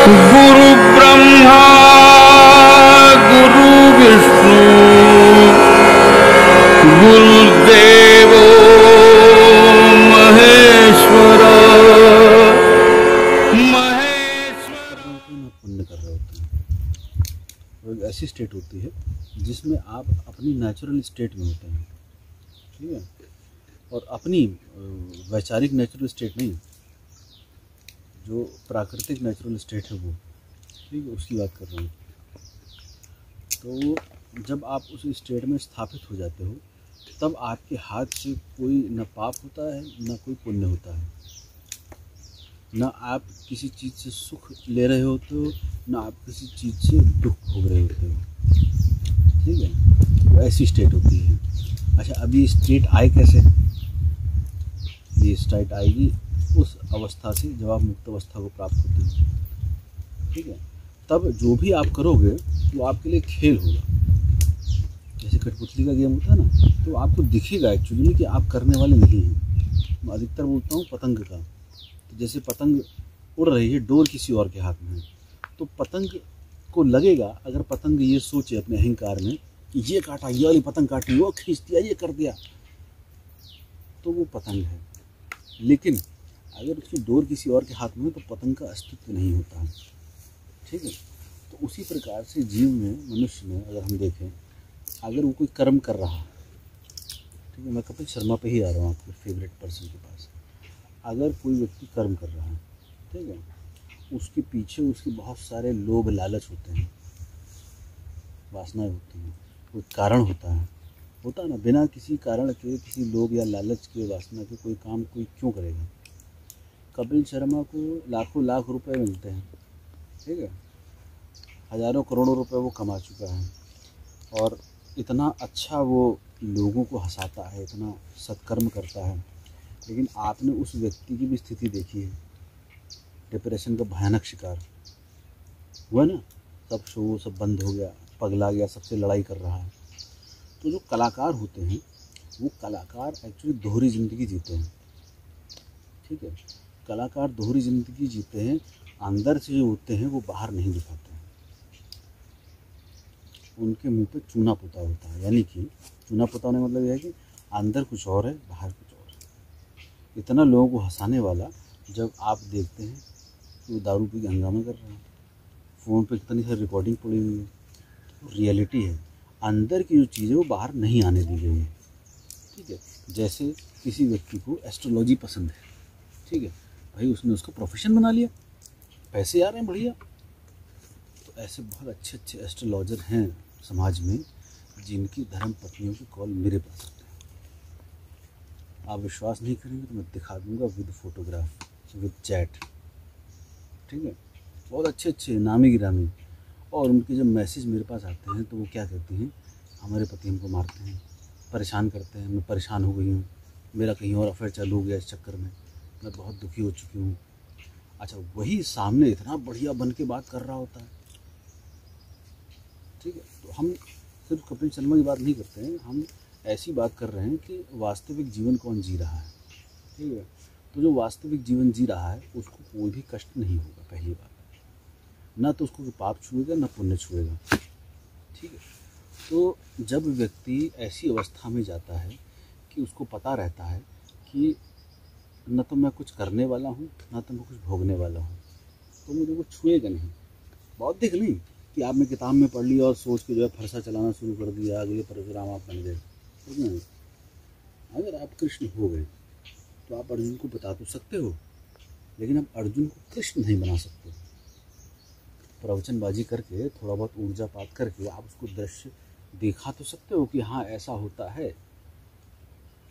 गुरु ब्रह्मा गुरु विष्णु गुरुदेव महेश्वर पुण्य कर रहे होते हैं। तो एक ऐसी स्टेट होती है जिसमें आप अपनी नेचुरल स्टेट में होते हैं, ठीक है, और अपनी वैचारिक नेचुरल स्टेट नहीं, जो प्राकृतिक नेचुरल स्टेट है वो, ठीक है, उसकी बात कर रहा हूँ। तो जब आप उस स्टेट में स्थापित हो जाते हो तब आपके हाथ से कोई न पाप होता है न कोई पुण्य होता है, न आप किसी चीज़ से सुख ले रहे होते हो न आप किसी चीज़ से दुख भोग रहे होते हो, ठीक है। तो ऐसी स्टेट होती है। अच्छा, अब ये स्टेट आए कैसे? ये स्टेट आएगी उस अवस्था से जब आप मुक्त अवस्था को प्राप्त होते हैं, ठीक है। तब जो भी आप करोगे वो आपके लिए खेल होगा। जैसे कठपुतली का गेम होता है ना, तो आपको दिखेगा एक्चुअली कि आप करने वाले नहीं हैं। मैं अधिकतर बोलता हूँ पतंग का। तो जैसे पतंग उड़ रही है, डोर किसी और के हाथ में है, तो पतंग को लगेगा, अगर पतंग ये सोचे अपने अहंकार में कि ये काटा, ये वाली पतंग काटी, वो खींच दिया, ये कर दिया, तो वो पतंग है। लेकिन अगर उसकी डोर किसी और के हाथ में है तो पतंग का अस्तित्व नहीं होता है, ठीक है। तो उसी प्रकार से जीव में, मनुष्य में अगर हम देखें, अगर वो कोई कर्म कर रहा है, ठीक है, मैं कपिल शर्मा पे ही आ रहा हूँ, आपके फेवरेट पर्सन के पास। अगर कोई व्यक्ति कर्म कर रहा है, ठीक है, उसके पीछे उसके बहुत सारे लोभ लालच होते हैं, वासनाएं होती हैं, कोई कारण होता है ना। बिना किसी कारण के, किसी लोभ या लालच के, वासना के कोई काम कोई क्यों करेगा? कपिल शर्मा को लाखों लाख रुपए मिलते हैं, ठीक है, हज़ारों करोड़ों रुपए वो कमा चुका है, और इतना अच्छा वो लोगों को हंसाता है, इतना सत्कर्म करता है। लेकिन आपने उस व्यक्ति की भी स्थिति देखी है, डिप्रेशन का भयानक शिकार हुआ ना, सब शो सब बंद हो गया, पगला गया, सबसे लड़ाई कर रहा है। तो जो कलाकार होते हैं वो कलाकार एक्चुअली दोहरी ज़िंदगी जीते हैं, ठीक है। कलाकार दोहरी ज़िंदगी जीते हैं, अंदर से जो होते हैं वो बाहर नहीं दिखाते हैं। उनके मुंह पे चूना पुता होता है, यानी कि चूना पुता होने मतलब यह है कि अंदर कुछ और है, बाहर कुछ और है। इतना लोगों को हंसाने वाला जब आप देखते हैं कि वो दारू पी के हंगामा कर रहा है, फ़ोन पे कितनी सारी रिकॉर्डिंग पड़ी हुई है, तो रियलिटी है, अंदर की जो चीज़ है वो बाहर नहीं आने दी गई है, ठीक है। जैसे किसी व्यक्ति को एस्ट्रोलॉजी पसंद है, ठीक है, भाई उसने उसका प्रोफेशन बना लिया, पैसे आ रहे हैं बढ़िया। तो ऐसे बहुत अच्छे अच्छे एस्ट्रोलॉजर हैं समाज में, जिनकी धर्म पत्नियों की कॉल मेरे पास आते हैं। आप विश्वास नहीं करेंगे तो मैं दिखा दूंगा विद फोटोग्राफ, विद चैट, ठीक है। बहुत अच्छे अच्छे नामी गिरामी, और उनके जब मैसेज मेरे पास आते हैं तो वो क्या कहती हैं, हमारे पति हमको मारते हैं, परेशान करते हैं, मैं परेशान हो गई हूँ, मेरा कहीं और अफेयर चालू हो गया इस चक्कर में, मैं बहुत दुखी हो चुकी हूँ। अच्छा, वही सामने इतना बढ़िया बन के बात कर रहा होता है, ठीक है। तो हम सिर्फ कपिल शर्मा की बात नहीं करते हैं, हम ऐसी बात कर रहे हैं कि वास्तविक जीवन कौन जी रहा है, ठीक है। तो जो वास्तविक जीवन जी रहा है उसको कोई भी कष्ट नहीं होगा, पहली बात, ना तो उसको पाप छुएगा ना पुण्य छुएगा, ठीक है। तो जब व्यक्ति ऐसी अवस्था में जाता है कि उसको पता रहता है कि न तो मैं कुछ करने वाला हूँ ना तो मैं कुछ भोगने वाला हूँ, तो मुझे वो छुएगा नहीं। बौद्धिक नहीं कि आपने किताब में पढ़ लिया और सोच के जो है फरसा चलाना शुरू कर दिया, अगले परशुराम आप बन गए, नहीं। अगर आप कृष्ण हो गए तो आप अर्जुन को बता तो सकते हो, लेकिन आप अर्जुन को कृष्ण नहीं बना सकते। प्रवचनबाजी करके, थोड़ा बहुत ऊर्जा पात करके आप उसको दृश्य दिखा तो सकते हो कि हाँ ऐसा होता है,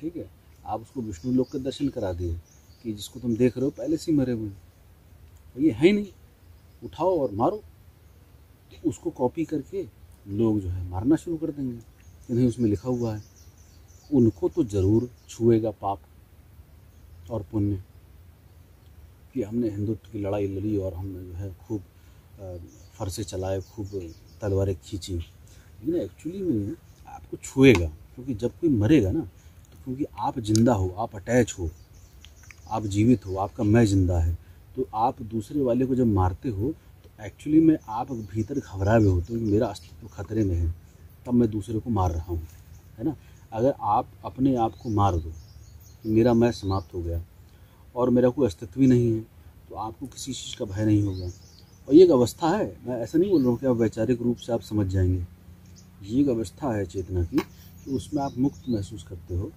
ठीक है। आप उसको विष्णु लोक के दर्शन करा दिए कि जिसको तुम देख रहे हो पहले से ही मरे हुए, तो ये है ही नहीं, उठाओ और मारो। तो उसको कॉपी करके लोग जो है मारना शुरू कर देंगे कि नहीं उसमें लिखा हुआ है। उनको तो ज़रूर छुएगा पाप और पुण्य कि हमने हिंदुत्व की लड़ाई लड़ी और हमने जो है खूब फरसे चलाए, खूब तलवारें खींची, लेकिन एक्चुअली में आपको छुएगा, क्योंकि जब कोई मरेगा ना, तो क्योंकि आप जिंदा हो, आप अटैच हो, आप जीवित हो, आपका मैं जिंदा है, तो आप दूसरे वाले को जब मारते हो तो एक्चुअली में आप भीतर घबराए हुए होते हो कि मेरा अस्तित्व खतरे में है, तब मैं दूसरे को मार रहा हूँ, है ना। अगर आप अपने आप को मार दो कि मेरा मैं समाप्त हो गया और मेरा कोई अस्तित्व ही नहीं है, तो आपको किसी चीज़ का भय नहीं होगा। और ये एक अवस्था है, मैं ऐसा नहीं बोल रहा हूँ कि आप वैचारिक रूप से आप समझ जाएंगे। ये एक अवस्था है चेतना की कि उसमें आप मुक्त महसूस करते हो,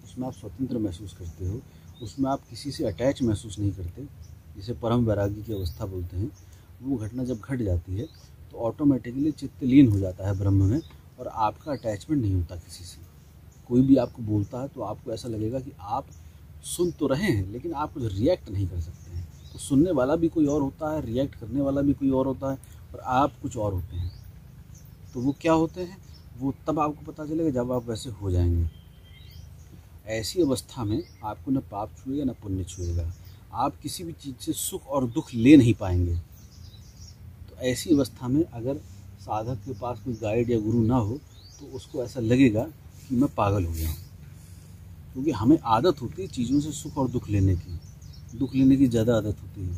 उसमें आप स्वतंत्र महसूस करते हो, उसमें आप किसी से अटैच महसूस नहीं करते, जिसे परम वैराग्य की अवस्था बोलते हैं। वो घटना जब घट जाती है तो ऑटोमेटिकली चित्त लीन हो जाता है ब्रह्म में, और आपका अटैचमेंट नहीं होता किसी से। कोई भी आपको बोलता है तो आपको ऐसा लगेगा कि आप सुन तो रहे हैं लेकिन आप कुछ रिएक्ट नहीं कर सकते हैं। तो सुनने वाला भी कोई और होता है, रिएक्ट करने वाला भी कोई और होता है, और आप कुछ और होते हैं। तो वो क्या होते हैं, वो तब आपको पता चलेगा जब आप वैसे हो जाएंगे। ऐसी अवस्था में आपको न पाप छुएगा न पुण्य छुएगा, आप किसी भी चीज़ से सुख और दुख ले नहीं पाएंगे। तो ऐसी अवस्था में अगर साधक के पास कोई गाइड या गुरु ना हो तो उसको ऐसा लगेगा कि मैं पागल हो गया हूँ, क्योंकि हमें आदत होती है चीज़ों से सुख और दुख लेने की। दुख लेने की ज़्यादा आदत होती है,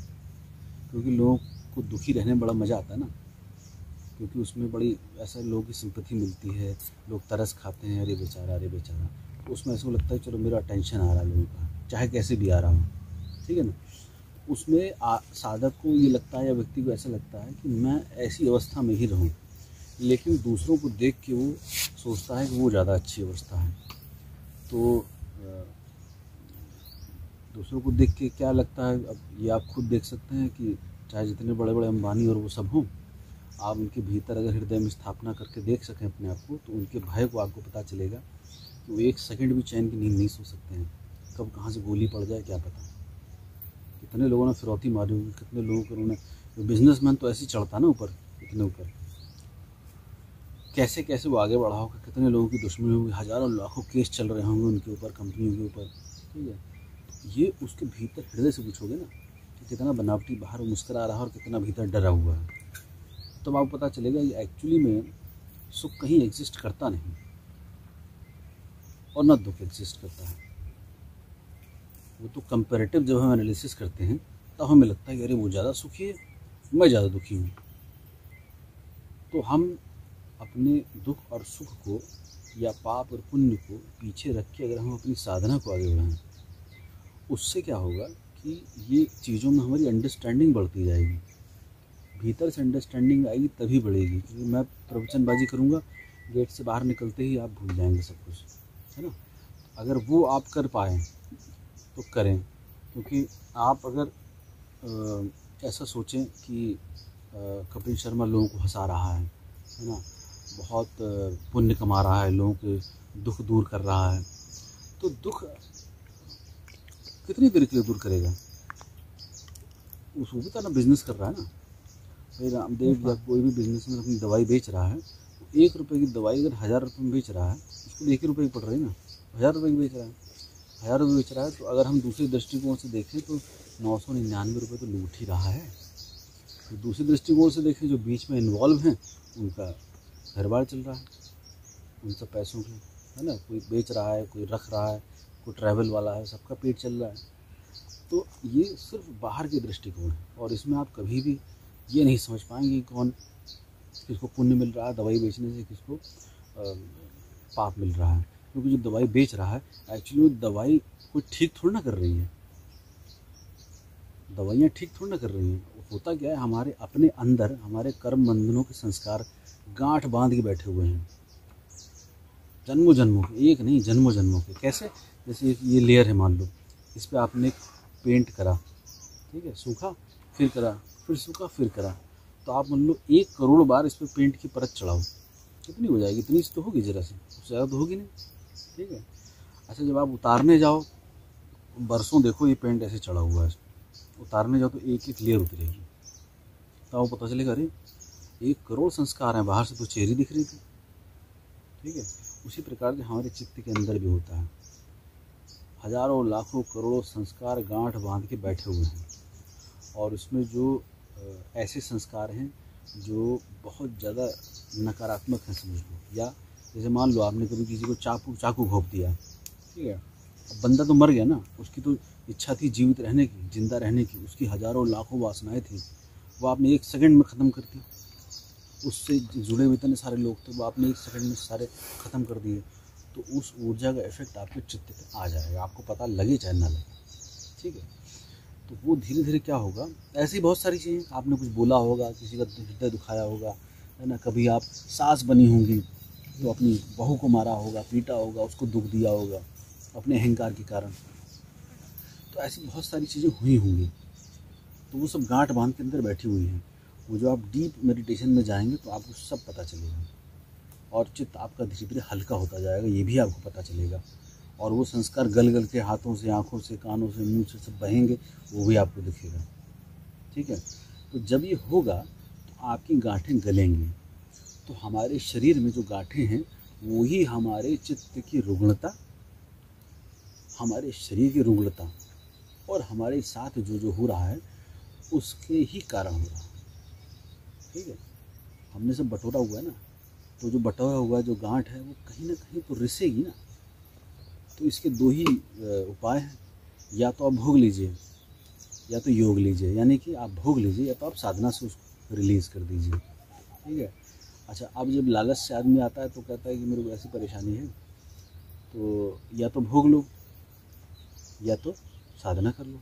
क्योंकि लोगों को दुखी रहने में बड़ा मज़ा आता है ना, क्योंकि उसमें बड़ी ऐसा लोगों की सिंपैथी मिलती है, लोग तरस खाते हैं, अरे बेचारा अरे बेचारा। तो उसमें ऐसा लगता है चलो मेरा टेंशन आ रहा है लोगों का, चाहे कैसे भी आ रहा हो, ठीक है ना। उसमें साधक को ये लगता है या व्यक्ति को ऐसा लगता है कि मैं ऐसी अवस्था में ही रहूं, लेकिन दूसरों को देख के वो सोचता है कि वो ज़्यादा अच्छी अवस्था है। तो दूसरों को देख के क्या लगता है, अब ये आप खुद देख सकते हैं कि चाहे जितने बड़े बड़े अंबानी और वो सब हों, आप उनके भीतर अगर हृदय में स्थापना करके देख सकें अपने आप को, तो उनके भय को आपको पता चलेगा कि वो एक सेकंड भी चैन की नींद नहीं सो सकते हैं। कब कहाँ से गोली पड़ जाए क्या पता। कितने लोगों ने फिरौती मारी होगी, कितने लोगों को उन्होंने, बिजनेसमैन तो ऐसे ही चढ़ता ना ऊपर, इतने ऊपर कैसे कैसे वो आगे बढ़ा होगा, कितने लोगों की दुश्मनी होगी, हज़ारों लाखों केस चल रहे होंगे उनके ऊपर, कंपनियों के ऊपर, ठीक है। ये उसके भीतर हृदय से पूछोगे ना कि कितना बनावटी बाहर मुस्कुरा रहा है और कितना भीतर डरा हुआ है, तब आपको पता चलेगा ये एक्चुअली में सुख कहीं एग्जिस्ट करता नहीं और न दुख एग्जिस्ट करता है। वो तो कंपैरेटिव जब हम एनालिसिस करते हैं तब हमें लगता है कि अरे वो ज़्यादा सुखी है, मैं ज़्यादा दुखी हूँ। तो हम अपने दुख और सुख को या पाप और पुण्य को पीछे रख के अगर हम अपनी साधना को आगे बढ़ाएं, उससे क्या होगा कि ये चीज़ों में हमारी अंडरस्टैंडिंग बढ़ती जाएगी। भीतर से अंडरस्टैंडिंग आएगी तभी बढ़ेगी, क्योंकि मैं प्रवचनबाजी करूँगा, गेट से बाहर निकलते ही आप भूल जाएंगे सब कुछ, है ना। अगर वो आप कर पाएँ तो करें, क्योंकि आप अगर ऐसा सोचें कि कपिल शर्मा लोगों को हंसा रहा है ना, बहुत पुण्य कमा रहा है, लोगों के दुख दूर कर रहा है, तो दुख कितनी देर के लिए दूर करेगा। उसको भी तो ना बिजनेस कर रहा है ना भाई। रामदेव या कोई भी बिजनेस में अपनी दवाई बेच रहा है, तो 1 रुपये की दवाई अगर 1000 रुपये में बेच रहा है, उसको 1 ही रुपये की पड़ रही है ना, 1000 रुपये की बेच रहा है, 1000 रुपये बेच रहा है। तो अगर हम दूसरे दृष्टिकोण से देखें तो 999 रुपये तो लूट ही रहा है। तो दूसरे दृष्टिकोण से देखें, जो बीच में इन्वॉल्व हैं उनका घर बार चल रहा है, उन सब पैसों के, है ना। कोई बेच रहा है, कोई रख रहा है, कोई ट्रैवल वाला है, सबका पेट चल रहा है। तो ये सिर्फ बाहर के दृष्टिकोण है, और इसमें आप कभी भी ये नहीं समझ पाएंगे कौन किसको पुण्य मिल रहा है दवाई बेचने से, किसको पाप मिल रहा है। क्योंकि जो दवाई बेच रहा है एक्चुअली वो दवाई कोई ठीक थोड़ी ना कर रही है, दवाइयाँ ठीक थोड़ी ना कर रही हैं। होता क्या है, हमारे अपने अंदर हमारे कर्म बंधनों के संस्कार गांठ बांध के बैठे हुए हैं, जन्मों जन्मों के, एक नहीं जन्मों जन्मों के। कैसे, जैसे ये लेयर है, मान लो इस पर आपने पेंट करा, ठीक है, सूखा फिर करा, फिर सूखा फिर करा, तो आप मान लो 1 करोड़ बार इस पर पेंट की परत चढ़ाओ, कितनी हो जाएगी, इतनी तो होगी जरा सी, उससे ज़्यादा तो होगी नहीं, ठीक है। अच्छा, जब आप उतारने जाओ, बरसों देखो ये पेंट ऐसे चढ़ा हुआ है, उतारने जाओ तो एक एक लेयर उतरेगी, तब वो पता चलेगा अरे 1 करोड़ संस्कार हैं, बाहर से तो चेहरी दिख रही थी, ठीक है। उसी प्रकार से हमारे चित्त के अंदर भी होता है, हजारों लाखों करोड़ों संस्कार गांठ बांध के बैठे हुए हैं, और उसमें जो ऐसे संस्कार हैं जो बहुत ज़्यादा नकारात्मक हैं समझ लो। या जैसे मान लो आपने कभी किसी को चाकू घोंप दिया, ठीक है, अब बंदा तो मर गया ना, उसकी तो इच्छा थी जीवित रहने की, जिंदा रहने की, उसकी हजारों लाखों वासनाएं थी, वो आपने 1 सेकंड में ख़त्म कर दी। उससे जुड़े हुए इतने सारे लोग थे, वो आपने 1 सेकंड में सारे ख़त्म कर दिए। तो उस ऊर्जा का इफेक्ट आपके चित्त पे आ जाएगा, आपको पता लगे चाहे ना लगे, ठीक है। तो वो धीरे धीरे क्या होगा, ऐसी बहुत सारी चीज़ें, आपने कुछ बोला होगा, किसी का हृदय दुखाया होगा, है ना, कभी आप सास बनी होंगी तो अपनी बहू को मारा होगा, पीटा होगा, उसको दुख दिया होगा अपने अहंकार के कारण। तो ऐसी बहुत सारी चीज़ें हुई होंगी, तो वो सब गांठ बांध के अंदर बैठी हुई हैं। वो जो आप डीप मेडिटेशन में जाएंगे तो आपको सब पता चलेगा, और चित्त आपका धीरे धीरे हल्का होता जाएगा, ये भी आपको पता चलेगा। और वो संस्कार गल गल के हाथों से, आँखों से, कानों से, मुंह से सब बहेंगे, वो भी आपको दिखेगा, ठीक है। तो जब ये होगा तो आपकी गांठें गलेंगी। तो हमारे शरीर में जो गांठें हैं वो ही हमारे चित्त की रुग्णता, हमारे शरीर की रुग्णता और हमारे साथ जो जो हो रहा है उसके ही कारण हो रहा है, ठीक है। हमने सब बटोरा हुआ है ना, तो जो बटोरा हुआ जो गांठ है वो कहीं ना कहीं तो रिसेगी ना। तो इसके 2 ही उपाय हैं, या तो आप भोग लीजिए या तो योग लीजिए, यानी कि आप भोग लीजिए या तो आप साधना से उसको रिलीज़ कर दीजिए, ठीक है। अच्छा, अब जब लालच से आदमी आता है तो कहता है कि मेरे को ऐसी परेशानी है, तो या तो भोग लो या तो साधना कर लो।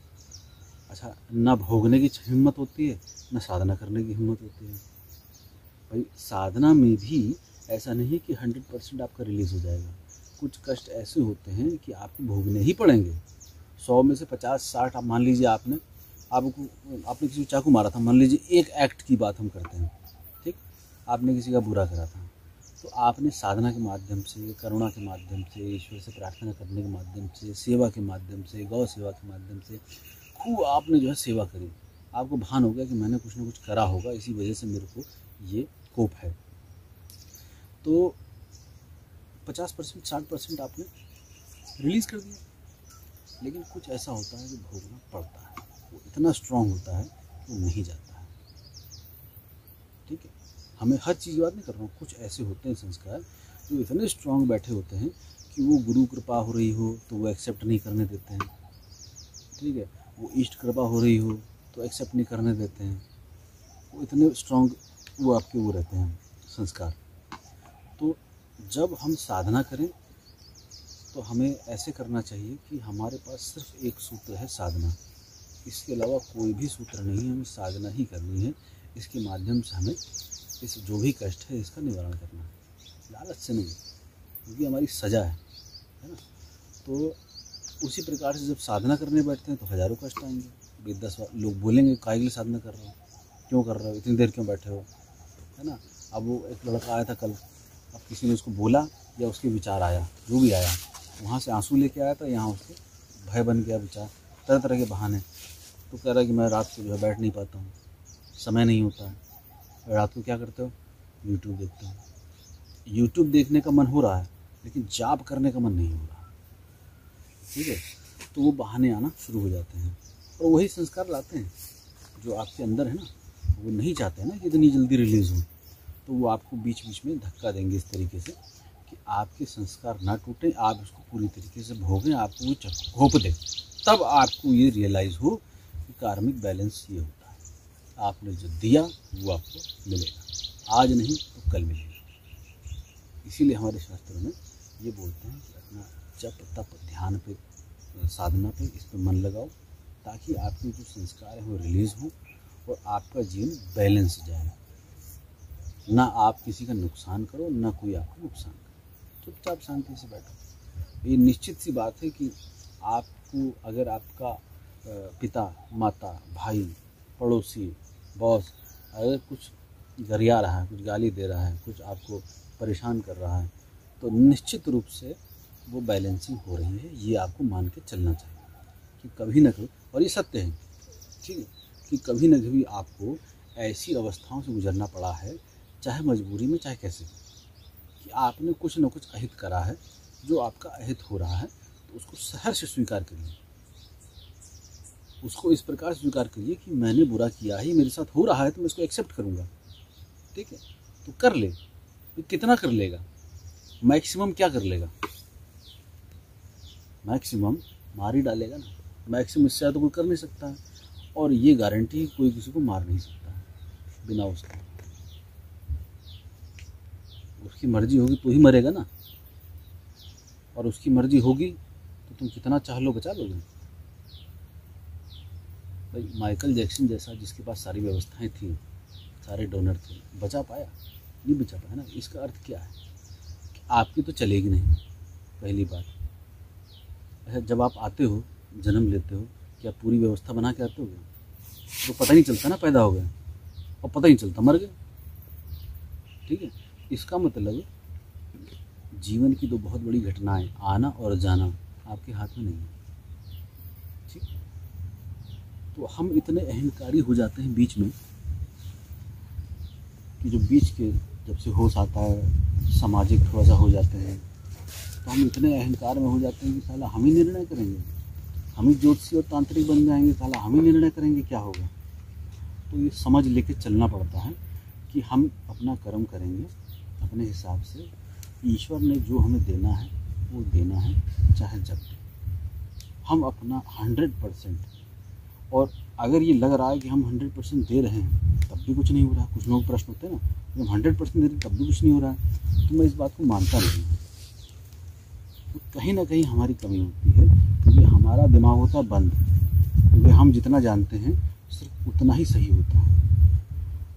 अच्छा, ना भोगने की हिम्मत होती है ना साधना करने की हिम्मत होती है। भाई साधना में भी ऐसा नहीं कि 100% आपका रिलीज़ हो जाएगा। कुछ कष्ट ऐसे होते हैं कि आपको भोगने ही पड़ेंगे। 100 में से 50-60 आप मान लीजिए, आपने किसी को चाकू मारा था, मान लीजिए एक एक्ट की बात हम करते हैं, ठीक, आपने किसी का बुरा करा था, तो आपने साधना के माध्यम से, करुणा के माध्यम से, ईश्वर से प्रार्थना करने के माध्यम से, सेवा के माध्यम से, गौ सेवा के माध्यम से खूब आपने जो है सेवा करी। आपको भान हो गया कि मैंने कुछ ना कुछ करा होगा, इसी वजह से मेरे को ये कोप है। तो 50% 60% आपने रिलीज़ कर दिया। लेकिन कुछ ऐसा होता है कि भोगना पड़ता है, वो इतना स्ट्रांग होता है कि वो नहीं जाता है, ठीक है। हमें हर चीज़ बात नहीं कर रहा हूँ, कुछ ऐसे होते हैं संस्कार जो इतने स्ट्रांग बैठे होते हैं कि वो गुरु कृपा हो रही हो तो वो एक्सेप्ट नहीं करने देते हैं, ठीक है। वो इष्ट कृपा हो रही हो तो एक्सेप्ट नहीं करने देते हैं। वो इतने स्ट्रांग वो आपके वो रहते हैं संस्कार। तो जब हम साधना करें तो हमें ऐसे करना चाहिए कि हमारे पास सिर्फ एक सूत्र है, साधना। इसके अलावा कोई भी सूत्र नहीं है, हमें साधना ही करनी है। इसके माध्यम से हमें इस जो भी कष्ट है इसका निवारण करना है, लालच से नहीं, क्योंकि हमारी सजा है ना। तो उसी प्रकार से जब साधना करने बैठते हैं तो हज़ारों कष्ट आएंगे। 10 लोग बोलेंगे काहे के लिए साधना कर रहे हो, क्यों कर रहे हो, इतनी देर क्यों बैठे हो, है ना। अब वो एक लड़का आया था कल, अब किसी ने उसको बोला या उसके विचार आया, जो भी आया, वहाँ से आंसू लेके आया था, यहाँ उसके भय बन गया विचार, तरह तरह के बहाने। तो कह रहा है कि मैं रात को जो है बैठ नहीं पाता हूँ, समय नहीं होता है। रात को क्या करते हो, यूट्यूब देखते हो। यूट्यूब देखने का मन हो रहा है लेकिन जाप करने का मन नहीं हो रहा, ठीक है। तो वो बहाने आना शुरू हो जाते हैं और वही संस्कार लाते हैं जो आपके अंदर है ना। वो नहीं चाहते हैं ना कि इतनी जल्दी रिलीज़ हो, तो वो आपको बीच बीच में धक्का देंगे इस तरीके से कि आपके संस्कार ना टूटें, आप उसको पूरी तरीके से भोगें, आपको वो घोंप दें। तब आपको ये रियलाइज़ हो कि कार्मिक बैलेंस ये होता है, आपने जो दिया वो आपको मिलेगा, आज नहीं तो कल मिलेगा। इसीलिए हमारे शास्त्रों में ये बोलते हैं कि अपना जप तप ध्यान पे, साधना पे, इस पर मन लगाओ, ताकि आपके जो संस्कार हैं वो रिलीज़ हों और आपका जीवन बैलेंस जाए। ना आप किसी का नुकसान करो, ना कोई आपका नुकसान करे, चुपचाप शांति से बैठो। ये निश्चित सी बात है कि आपको अगर आपका पिता, माता, भाई, पड़ोसी, बॉस अगर कुछ गरिया रहा है, कुछ गाली दे रहा है, कुछ आपको परेशान कर रहा है, तो निश्चित रूप से वो बैलेंसिंग हो रही है, ये आपको मान के चलना चाहिए कि कभी ना कभी, और ये सत्य है, ठीक है, कि कभी ना कभी आपको ऐसी अवस्थाओं से गुजरना पड़ा है, चाहे मजबूरी में चाहे कैसे, कि आपने कुछ ना कुछ अहित करा है, जो आपका अहित हो रहा है, तो उसको सहर्ष से स्वीकार करिए। उसको इस प्रकार स्वीकार करिए कि मैंने बुरा किया ही, मेरे साथ हो रहा है तो मैं इसको एक्सेप्ट करूँगा, ठीक है। तो कर ले, तो कितना कर लेगा, मैक्सिमम क्या कर लेगा, मैक्सिमम मार ही डालेगा ना, मैक्सिमम इससे ज़्यादा कोई कर नहीं सकता है। और ये गारंटी कोई किसी को मार नहीं सकता है, बिना उसके? उसकी मर्जी होगी तो ही मरेगा ना, और उसकी मर्जी होगी तो तुम कितना चाह लो बचा लोगे। भाई माइकल जैक्सन जैसा जिसके पास सारी व्यवस्थाएं थी, सारे डोनर थे, बचा पाया? नहीं बचा पाया ना। इसका अर्थ क्या है कि आपकी तो चलेगी नहीं, पहली बात। अच्छा, जब आप आते हो, जन्म लेते हो, क्या पूरी व्यवस्था बना के आते हो? तो पता नहीं चलता ना पैदा हो गए, और पता नहीं चलता मर गए। ठीक है, इसका मतलब जीवन की दो बहुत बड़ी घटनाएं, आना और जाना, आपके हाथ में नहीं है। ठीक, तो हम इतने अहंकारी हो जाते हैं बीच में कि जो बीच के जब से होश आता है, सामाजिक थोड़ा सा हो जाते हैं, तो हम इतने अहंकार में हो जाते हैं कि साला हम ही निर्णय करेंगे, हम ही ज्योतिषी और तांत्रिक बन जाएंगे, साला हम ही निर्णय करेंगे क्या होगा। तो ये समझ लेके चलना पड़ता है कि हम अपना कर्म करेंगे अपने हिसाब से। ईश्वर ने जो हमें देना है वो देना है, चाहे जब हम अपना 100%। और अगर ये लग रहा है कि हम 100% दे रहे हैं तब भी कुछ नहीं हो रहा, कुछ लोग प्रश्न होते हैं ना, हम 100% दे रहे हैं तब भी कुछ नहीं हो रहा है, तो मैं इस बात को मानता नहीं हूँ। तो कहीं ना कहीं हमारी कमी होती है, क्योंकि हमारा दिमाग होता है बंद, क्योंकि हम जितना जानते हैं सिर्फ उतना ही सही होता है।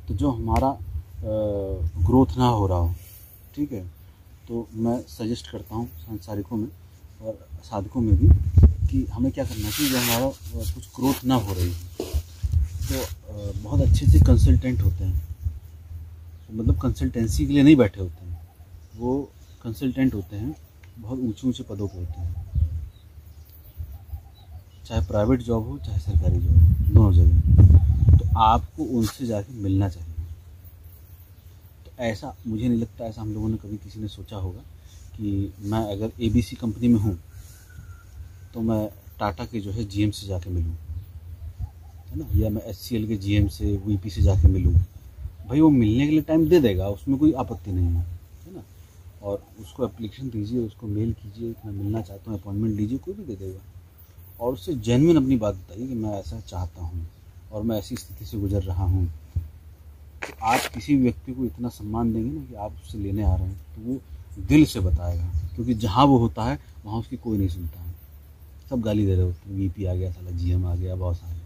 तो जो हमारा ग्रोथ ना हो रहा हो, ठीक है, तो मैं सजेस्ट करता हूँ सांसारिकों में और साधकों में भी कि हमें क्या करना चाहिए। जो हमारा कुछ ग्रोथ ना हो रही तो बहुत अच्छे से कंसल्टेंट होते हैं, मतलब कंसल्टेंसी के लिए नहीं बैठे होते हैं, वो कंसल्टेंट होते हैं, बहुत ऊंचे ऊंचे पदों पर होते हैं, चाहे प्राइवेट जॉब हो चाहे सरकारी जॉब हो, दोनों जगह। तो आपको उनसे जाके मिलना चाहिए। तो ऐसा मुझे नहीं लगता, ऐसा हम लोगों ने कभी किसी ने सोचा होगा कि मैं अगर ABC कंपनी में हूँ तो मैं टाटा के जो है GM से जाके मिलूँ, है ना, या मैं HCL के GM से VP से जाके मिलूँ। भाई वो मिलने के लिए टाइम दे देगा, उसमें कोई आपत्ति नहीं है ना। और उसको एप्लीकेशन दीजिए, उसको मेल कीजिए कि मैं मिलना चाहता हूँ, अपॉइंटमेंट लीजिए, कोई भी दे देगा। और उससे जेन्युइन अपनी बात बताइए कि मैं ऐसा चाहता हूँ और मैं ऐसी स्थिति से गुजर रहा हूँ। तो आप किसी व्यक्ति को इतना सम्मान देंगे ना कि आप उससे लेने आ रहे हैं, तो वो दिल से बताएगा, क्योंकि जहाँ वो होता है वहाँ उसकी कोई नहीं सुनता है, सब गाली दे रहे होते हैं, VP आ गया, साला GM आ गया, बॉस आ गया।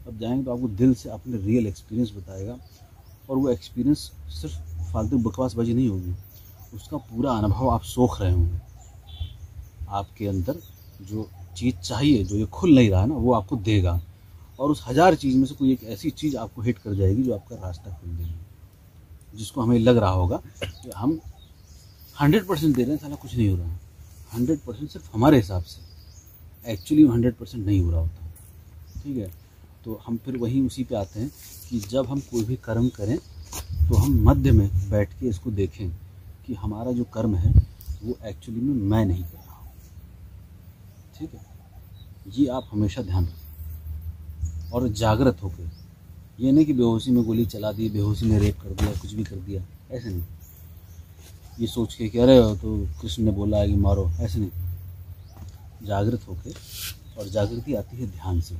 अब जाएंगे तो आपको दिल से अपने रियल एक्सपीरियंस बताएगा, और वो एक्सपीरियंस सिर्फ फालतू बकवासबाजी नहीं होगी, उसका पूरा अनुभव आप सोख रहे होंगे। आपके अंदर जो चीज़ चाहिए, जो ये खुल नहीं रहा है ना, वो आपको देगा, और उस 1000 चीज़ में से कोई एक ऐसी चीज़ आपको हिट कर जाएगी जो आपका रास्ता खोल देगी। जिसको हमें लग रहा होगा कि हम 100% दे रहे हैं, साला कुछ नहीं हो रहा है, 100% सिर्फ हमारे हिसाब से, एक्चुअली 100% नहीं हो रहा होता। ठीक है, तो हम फिर वहीं उसी पे आते हैं कि जब हम कोई भी कर्म करें तो हम मध्य में बैठ के इसको देखें कि हमारा जो कर्म है वो एक्चुअली में मैं नहीं कर रहा हूँ। ठीक है, ये आप हमेशा ध्यान रखें और जागृत होकर। ये नहीं कि बेहोशी में गोली चला दी, बेहोशी में रेप कर दिया, कुछ भी कर दिया, ऐसे नहीं। ये सोच के कह रहे हो तो कृष्ण ने बोला है कि मारो, ऐसे नहीं। जागृत होकर, और जागृति आती है ध्यान से।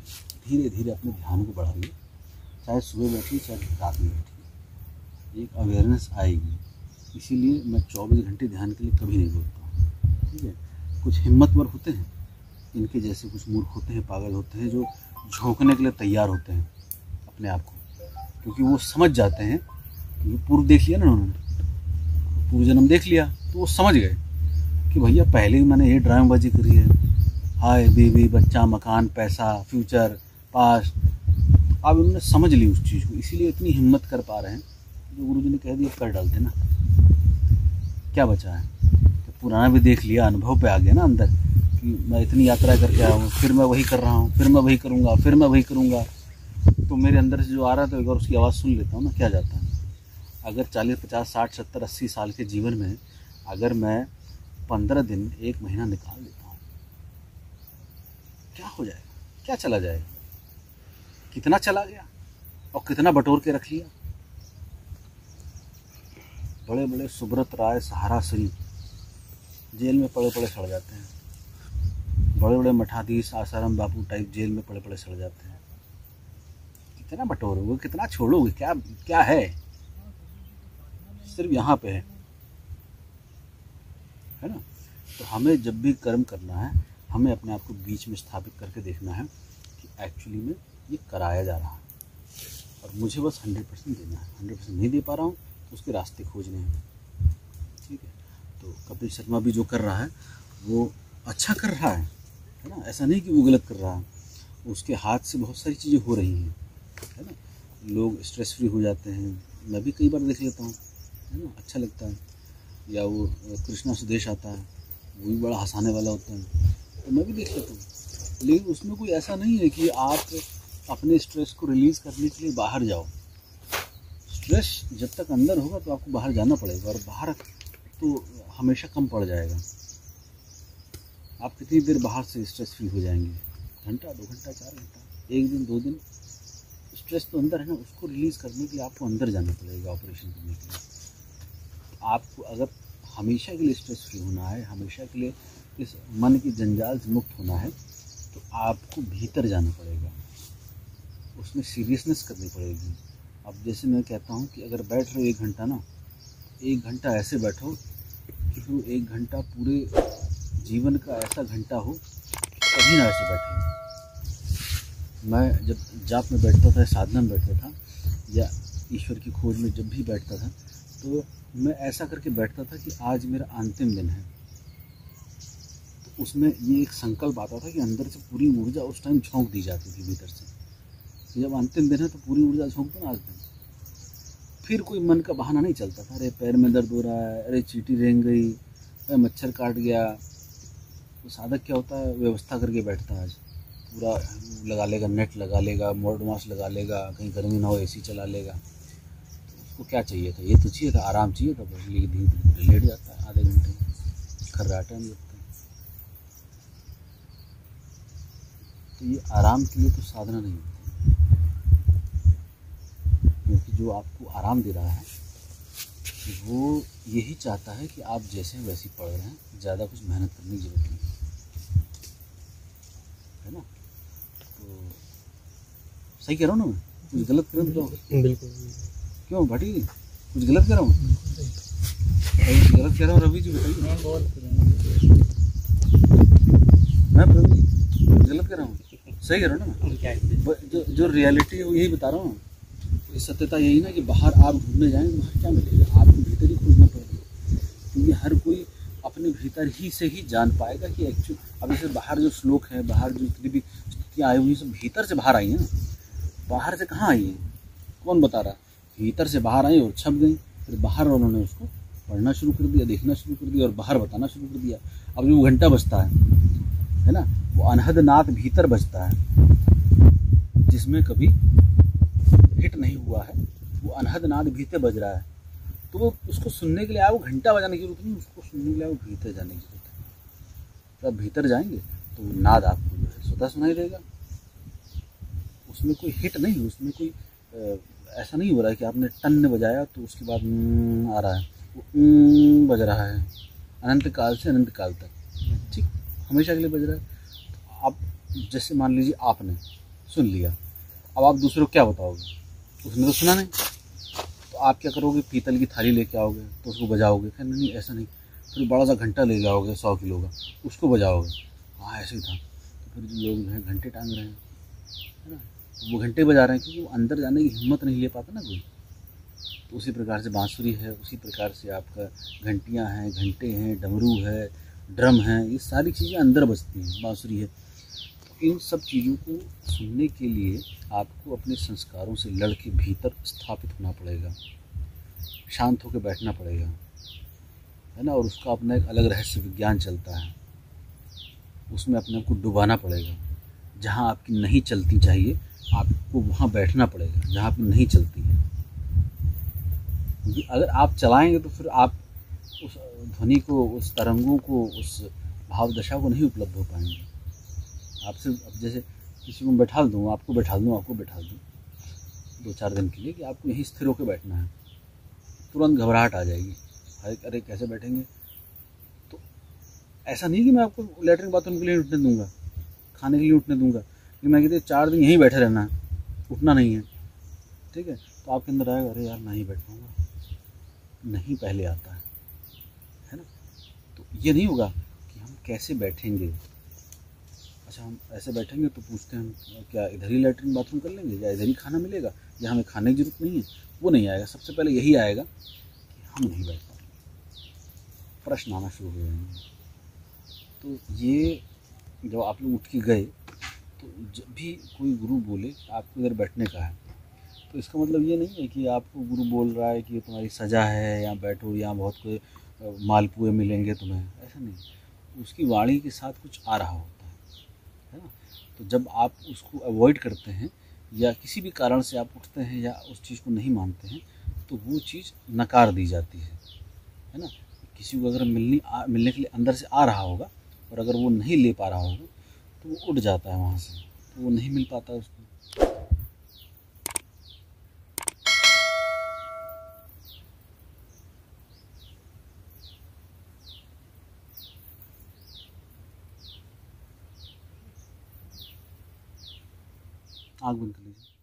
धीरे धीरे अपने ध्यान को बढ़ाइए, चाहे सुबह बैठिए चाहे रात में बैठिए, एक अवेयरनेस आएगी। इसीलिए मैं 24 घंटे ध्यान के लिए कभी नहीं बोलता हूँ। ठीक है, कुछ हिम्मतवर होते हैं, इनके जैसे कुछ मूर्ख होते हैं, पागल होते हैं, जो झोंकने के लिए तैयार होते हैं अपने आप को, क्योंकि वो समझ जाते हैं, क्योंकि पूर्व देख लिया ना उन्होंने, पूर्व जन्म देख लिया, तो वो समझ गए कि भैया पहले ही मैंने ये ड्रामेबाजी करी है, हाय बीवी बच्चा मकान पैसा फ्यूचर पास्ट। अब उन्होंने समझ ली उस चीज़ को, इसीलिए इतनी हिम्मत कर पा रहे हैं। जो गुरु जी ने कह दिया कर डालते ना, क्या बचा है। तो पुराना भी देख लिया, अनुभव पे आ गया ना अंदर कि मैं इतनी यात्रा करके आया हूँ, फिर मैं वही कर रहा हूँ, फिर मैं वही करूँगा, फिर मैं वही करूँगा। तो मेरे अंदर से जो आ रहा था, एक बार उसकी आवाज़ सुन लेता हूँ ना, क्या जाता है। अगर 40 50 60 70 80 साल के जीवन में अगर मैं 15 दिन 1 महीना निकाल लेता हूँ, क्या हो जाएगा, क्या चला जाएगा, कितना चला गया और कितना बटोर के रख लिया। बड़े बड़े सुब्रत राय सहारा श्री जेल में पड़े पड़े सड़ जाते हैं, बड़े बड़े मठाधीश आसाराम बापू टाइप जेल में पड़े पड़े सड़ जाते हैं। कितना बटोरोगे, कितना छोड़ोगे, क्या क्या है, सिर्फ यहाँ पे है ना। तो हमें जब भी कर्म करना है, हमें अपने आप को बीच में स्थापित करके देखना है कि एक्चुअली में ये कराया जा रहा है और मुझे बस 100% देना है। 100% नहीं दे पा रहा हूँ तो उसके रास्ते खोजने हैं, ठीक है। तो कपिल शर्मा भी जो कर रहा है वो अच्छा कर रहा है ना, ऐसा नहीं कि वो गलत कर रहा है। उसके हाथ से बहुत सारी चीज़ें हो रही हैं, है ना। लोग स्ट्रेस फ्री हो जाते हैं, मैं भी कई बार देख लेता हूँ, है ना, अच्छा लगता है। या वो कृष्णा सुदेश आता है, वो भी बड़ा हंसाने वाला होता है, तो मैं भी देख लेता हूँ। लेकिन उसमें कोई ऐसा नहीं है कि आप अपने स्ट्रेस को रिलीज़ करने के लिए बाहर जाओ। स्ट्रेस जब तक अंदर होगा तो आपको बाहर जाना पड़ेगा, और बाहर तो हमेशा कम पड़ जाएगा। आप कितनी देर बाहर से स्ट्रेस फ्री हो जाएंगे? घंटा, 2 घंटा, 4 घंटा, 1 दिन, 2 दिन। स्ट्रेस तो अंदर है ना, उसको रिलीज़ करने के लिए आपको अंदर जाना पड़ेगा, ऑपरेशन करने के लिए। आपको अगर हमेशा के लिए स्ट्रेस फ्री होना है, हमेशा के लिए इस मन की जंजाल से मुक्त होना है, तो आपको भीतर जाना पड़ेगा, उसमें सीरियसनेस करनी पड़ेगी। अब जैसे मैं कहता हूँ कि अगर बैठ रहे हो 1 घंटा ना, 1 घंटा ऐसे बैठो कि फिर 1 घंटा पूरे जीवन का ऐसा घंटा हो कि कभी ना ऐसे बैठे। मैं जब जाप में बैठता था, साधना में बैठता था, या ईश्वर की खोज में जब भी बैठता था, तो मैं ऐसा करके बैठता था कि आज मेरा अंतिम दिन है। तो उसमें ये एक संकल्प आता था कि अंदर से पूरी ऊर्जा उस टाइम झोंक दी जाती थी भीतर से, कि जब अंतिम दिन है तो पूरी ऊर्जा झोंक दो ना आज दिन। फिर कोई मन का बहाना नहीं चलता था, अरे पैर में दर्द हो रहा है, अरे चींटी रेंग गई, अरे मच्छर काट गया। तो साधक क्या होता है, व्यवस्था करके बैठता है, आज पूरा लगा लेगा, नेट लगा लेगा, मोड मास्क लगा लेगा, कहीं गर्मी ना हो एसी चला लेगा। तो उसको क्या चाहिए था? ये तो चाहिए था, आराम चाहिए था, बस धीरे धीरे लेट जाता है, आधे घंटे खर्राटे में लगता है। तो ये आराम के लिए तो साधना नहीं होती, क्योंकि जो आपको आराम दे रहा है वो यही चाहता है कि आप जैसे वैसे पढ़ रहे हैं, ज़्यादा कुछ मेहनत करने की जरूरत नहीं है ना। तो सही कह रहा हूँ ना मैं? कुछ गलत कर रहा हूँ? बिल्कुल। क्यों भाटी, कुछ गलत कर रहा हूँ? गलत कह रहा हूँ रवि जी, बताइए। मैं प्रवीण जी गलत कर रहा हूँ? सही कह रहा हूँ ना? जो रियलिटी है वो यही बता रहा हूँ। सत्यता यही ना कि बाहर आप ढूंढने जाएं तो वहाँ क्या मिलेगा, आपको भीतर ही खोजना पड़ेगा। क्योंकि हर कोई अपने भीतर ही से ही जान पाएगा कि एक्चुअल, अब जैसे बाहर जो श्लोक है, बाहर जो जितनी भी स्थितियाँ आई हुई सब भीतर से बाहर आई हैं ना। बाहर से कहाँ आई हैं? कौन बता रहा? भीतर से बाहर आई और छप गई, फिर बाहर वालों ने उसको पढ़ना शुरू कर दिया, देखना शुरू कर दिया और बाहर बताना शुरू कर दिया। अब जो वो घंटा बजता है ना, वो अनहद नाद भीतर बजता है, जिसमें कभी हिट नहीं हुआ है, वो अनहद नाद भीतर बज रहा है। तो वो उसको सुनने के लिए आपको घंटा बजाने की जरूरत नहीं, उसको सुनने के लिए आपको भीतर जाने की जरूरत है। तो आप भीतर जाएंगे तो वो नाद आपको जो है स्वतः सुनाई देगा। उसमें कोई हिट नहीं, उसमें कोई ऐसा नहीं हो रहा है कि आपने टन बजाया तो उसके बाद आ रहा है, वो बज रहा है अनंत काल से अनंत काल तक, ठीक, हमेशा के लिए बज रहा है। तो आप जैसे मान लीजिए आपने सुन लिया, अब आप दूसरों को क्या बताओगे? उसने तो सुना नहीं। तो आप क्या करोगे? पीतल की थाली लेके आओगे तो उसको बजाओगे? कहना नहीं, ऐसा नहीं। फिर बड़ा सा घंटा ले जाओगे 100 किलो का, उसको बजाओगे। हाँ ऐसे ही था। तो फिर जो लोग हैं घंटे टांग रहे हैं, है ना, तो वो घंटे बजा रहे हैं क्योंकि वो अंदर जाने की हिम्मत नहीं ले पाता ना कोई। तो उसी प्रकार से बांसुरी है, उसी प्रकार से आपका घंटियाँ हैं, घंटे हैं, डमरू है, ड्रम है, ये सारी चीज़ें अंदर बजती हैं, बांसुरी है। इन सब चीज़ों को सुनने के लिए आपको अपने संस्कारों से लड़ के भीतर स्थापित होना पड़ेगा, शांत होकर बैठना पड़ेगा, है ना। और उसका अपना एक अलग रहस्य विज्ञान चलता है, उसमें अपने आप को डुबाना पड़ेगा। जहाँ आपकी नहीं चलती चाहिए आपको वहाँ बैठना पड़ेगा, जहाँ आपकी नहीं चलती है। क्योंकि अगर आप चलाएंगे तो फिर आप उस ध्वनि को, उस तरंगों को, उस भाव दशा को नहीं उपलब्ध हो पाएंगे। आपसे अब जैसे किसी को बैठा दूँ, आपको बैठा दूँ 2-4 दिन के लिए कि आपको यहीं स्थिर होकर बैठना है, तुरंत घबराहट आ जाएगी, अरे कैसे बैठेंगे। तो ऐसा नहीं कि मैं आपको लेटरिन बाथरूम के लिए उठने दूंगा, खाने के लिए उठने दूंगा, कि मैं कहते 4 दिन यहीं बैठे रहना है, उठना नहीं है। ठीक है, तो आपके अंदर आएगा अरे यार नहीं बैठ पाऊँगा, नहीं पहले आता है ना। तो ये नहीं होगा कि हम कैसे बैठेंगे। अच्छा हम ऐसे बैठेंगे तो पूछते हैं हम क्या इधर ही लैट्रिन बाथरूम कर लेंगे या इधर ही खाना मिलेगा या हमें खाने की जरूरत नहीं है, वो नहीं आएगा। सबसे पहले यही आएगा कि हम नहीं बैठ पाएंगे, प्रश्न आना शुरू हो जाएंगे। तो ये जब आप लोग उठ के गए तो जब भी कोई गुरु बोले आपको इधर बैठने का है, तो इसका मतलब ये नहीं है कि आपको गुरु बोल रहा है कि ये तुम्हारी सज़ा है, यहाँ बैठो, यहाँ बहुत कोई मालपुए मिलेंगे तुम्हें, ऐसा नहीं। उसकी वाणी के साथ कुछ आ रहा होता है ना। तो जब आप उसको अवॉइड करते हैं या किसी भी कारण से आप उठते हैं या उस चीज़ को नहीं मानते हैं, तो वो चीज़ नकार दी जाती है ना। किसी को अगर मिलने के लिए अंदर से आ रहा होगा और अगर वो नहीं ले पा रहा होगा तो वो उठ जाता है वहाँ से, तो वो नहीं मिल पाता उसको। आँख बंद कर लीजिए।